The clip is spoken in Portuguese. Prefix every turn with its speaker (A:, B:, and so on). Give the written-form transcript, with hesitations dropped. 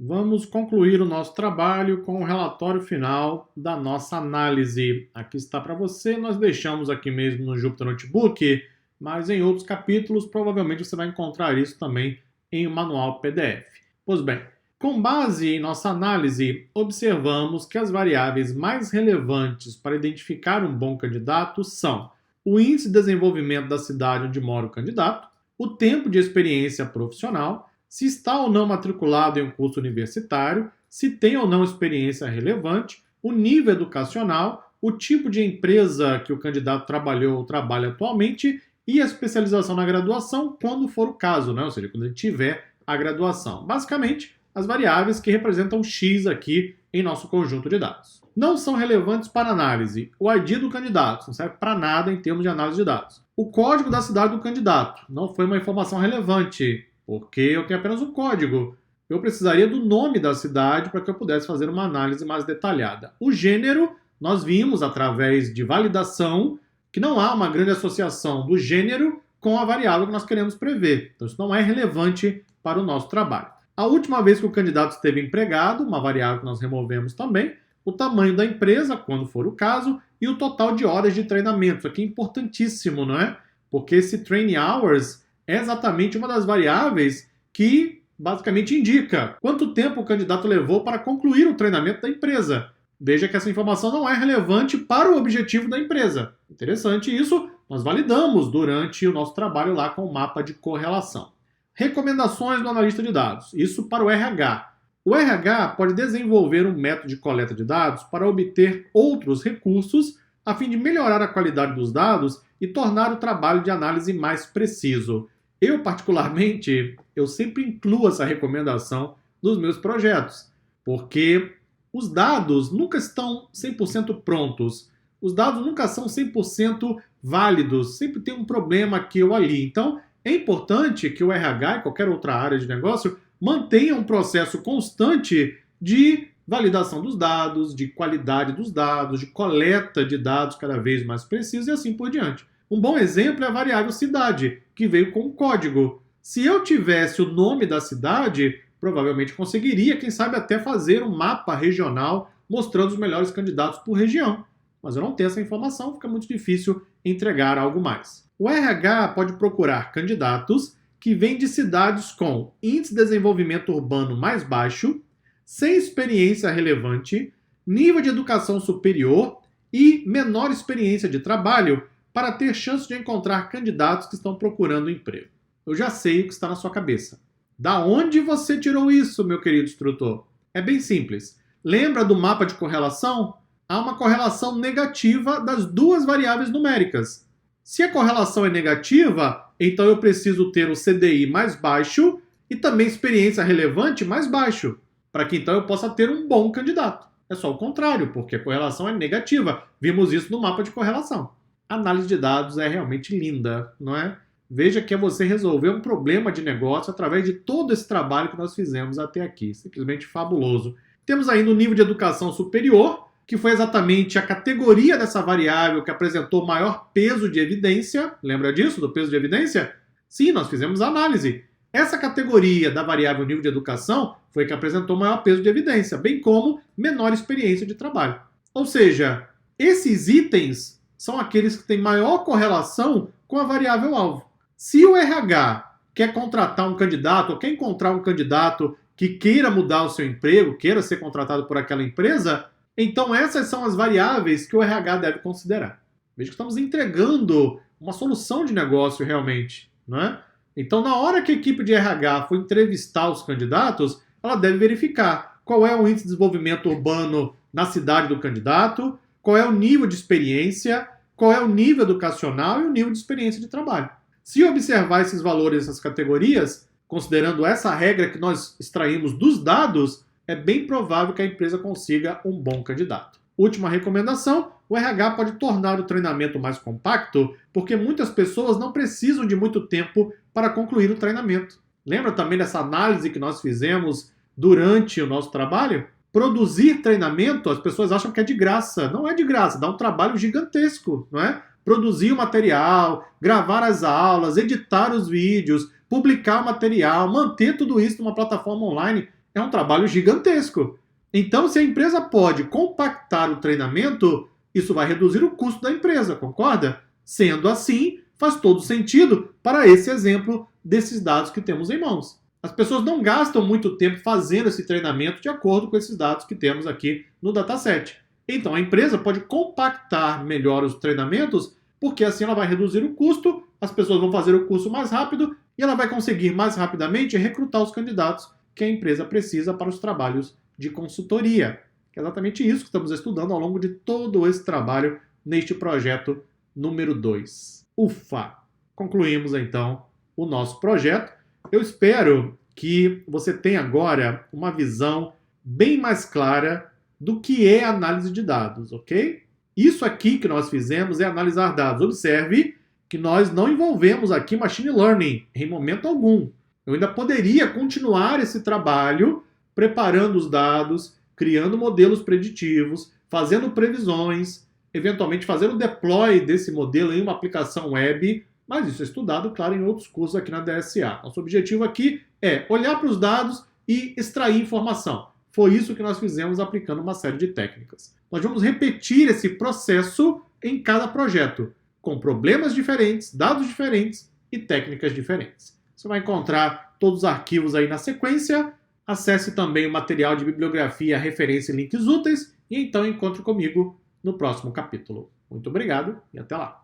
A: Vamos concluir o nosso trabalho com o relatório final da nossa análise. Aqui está para você, nós deixamos aqui mesmo no Jupyter Notebook, mas em outros capítulos provavelmente você vai encontrar isso também em um manual PDF. Pois bem, com base em nossa análise, observamos que as variáveis mais relevantes para identificar um bom candidato são o índice de desenvolvimento da cidade onde mora o candidato, o tempo de experiência profissional, se está ou não matriculado em um curso universitário, se tem ou não experiência relevante, o nível educacional, o tipo de empresa que o candidato trabalhou ou trabalha atualmente e a especialização na graduação, quando for o caso, né? Ou seja, quando ele tiver a graduação. Basicamente, as variáveis que representam X aqui em nosso conjunto de dados. Não são relevantes para análise. O ID do candidato não serve para nada em termos de análise de dados. O código da cidade do candidato não foi uma informação relevante, porque eu tenho apenas o código. Eu precisaria do nome da cidade para que eu pudesse fazer uma análise mais detalhada. O gênero, nós vimos através de validação que não há uma grande associação do gênero com a variável que nós queremos prever. Então isso não é relevante para o nosso trabalho. A última vez que o candidato esteve empregado, uma variável que nós removemos também, o tamanho da empresa, quando for o caso, e o total de horas de treinamento. Isso aqui é importantíssimo, não é? Porque esse training hours é exatamente uma das variáveis que basicamente indica quanto tempo o candidato levou para concluir o treinamento da empresa. Veja que essa informação não é relevante para o objetivo da empresa. Interessante isso, nós validamos durante o nosso trabalho lá com o mapa de correlação. Recomendações do analista de dados. Isso para o RH. O RH pode desenvolver um método de coleta de dados para obter outros recursos a fim de melhorar a qualidade dos dados e tornar o trabalho de análise mais preciso. Eu, particularmente, eu sempre incluo essa recomendação nos meus projetos, porque os dados nunca estão 100% prontos, os dados nunca são 100% válidos, sempre tem um problema aqui ou ali. Então, é importante que o RH e qualquer outra área de negócio mantenha um processo constante de validação dos dados, de qualidade dos dados, de coleta de dados cada vez mais precisos e assim por diante. Um bom exemplo é a variável cidade, que veio com um código. Se eu tivesse o nome da cidade, provavelmente conseguiria, quem sabe até fazer um mapa regional mostrando os melhores candidatos por região. Mas eu não tenho essa informação, fica muito difícil entregar algo mais. O RH pode procurar candidatos que vêm de cidades com índice de desenvolvimento urbano mais baixo, sem experiência relevante, nível de educação superior e menor experiência de trabalho para ter chance de encontrar candidatos que estão procurando emprego. Eu já sei o que está na sua cabeça. Da onde você tirou isso, meu querido instrutor? É bem simples. Lembra do mapa de correlação? Há uma correlação negativa das duas variáveis numéricas. Se a correlação é negativa, então eu preciso ter o CDI mais baixo e também experiência relevante mais baixo, para que então eu possa ter um bom candidato. É só o contrário, porque a correlação é negativa. Vimos isso no mapa de correlação. A análise de dados é realmente linda, não é? Veja que é você resolver um problema de negócio através de todo esse trabalho que nós fizemos até aqui. Simplesmente fabuloso. Temos ainda o nível de educação superior, que foi exatamente a categoria dessa variável que apresentou maior peso de evidência. Lembra disso, do peso de evidência? Sim, nós fizemos a análise. Essa categoria da variável nível de educação foi a que apresentou maior peso de evidência, bem como menor experiência de trabalho. Ou seja, esses itens são aqueles que têm maior correlação com a variável alvo. Se o RH quer contratar um candidato ou quer encontrar um candidato que queira mudar o seu emprego, queira ser contratado por aquela empresa, então essas são as variáveis que o RH deve considerar. Veja que estamos entregando uma solução de negócio realmente, não é? Então, na hora que a equipe de RH for entrevistar os candidatos, ela deve verificar qual é o índice de desenvolvimento urbano na cidade do candidato, qual é o nível de experiência, qual é o nível educacional e o nível de experiência de trabalho. Se observar esses valores, essas categorias, considerando essa regra que nós extraímos dos dados, é bem provável que a empresa consiga um bom candidato. Última recomendação, o RH pode tornar o treinamento mais compacto, porque muitas pessoas não precisam de muito tempo para concluir o treinamento. Lembra também dessa análise que nós fizemos durante o nosso trabalho? Produzir treinamento, as pessoas acham que é de graça. Não é de graça, dá um trabalho gigantesco, não é? Produzir o material, gravar as aulas, editar os vídeos, publicar o material, manter tudo isso numa plataforma online é um trabalho gigantesco. Então, se a empresa pode compactar o treinamento, isso vai reduzir o custo da empresa, concorda? Sendo assim, faz todo sentido para esse exemplo desses dados que temos em mãos. As pessoas não gastam muito tempo fazendo esse treinamento de acordo com esses dados que temos aqui no dataset. Então, a empresa pode compactar melhor os treinamentos, porque assim ela vai reduzir o custo, as pessoas vão fazer o curso mais rápido e ela vai conseguir mais rapidamente recrutar os candidatos que a empresa precisa para os trabalhos de consultoria. É exatamente isso que estamos estudando ao longo de todo esse trabalho neste projeto número 2. Ufa! Concluímos então o nosso projeto. Eu espero que você tenha agora uma visão bem mais clara do que é análise de dados, ok? Isso aqui que nós fizemos é analisar dados. Observe que nós não envolvemos aqui machine learning em momento algum. Eu ainda poderia continuar esse trabalho preparando os dados, criando modelos preditivos, fazendo previsões, eventualmente fazendo deploy desse modelo em uma aplicação web, mas isso é estudado, claro, em outros cursos aqui na DSA. Nosso objetivo aqui é olhar para os dados e extrair informação. Foi isso que nós fizemos aplicando uma série de técnicas. Nós vamos repetir esse processo em cada projeto, com problemas diferentes, dados diferentes e técnicas diferentes. Você vai encontrar todos os arquivos aí na sequência. Acesse também o material de bibliografia, referência e links úteis e então encontre comigo no próximo capítulo. Muito obrigado e até lá!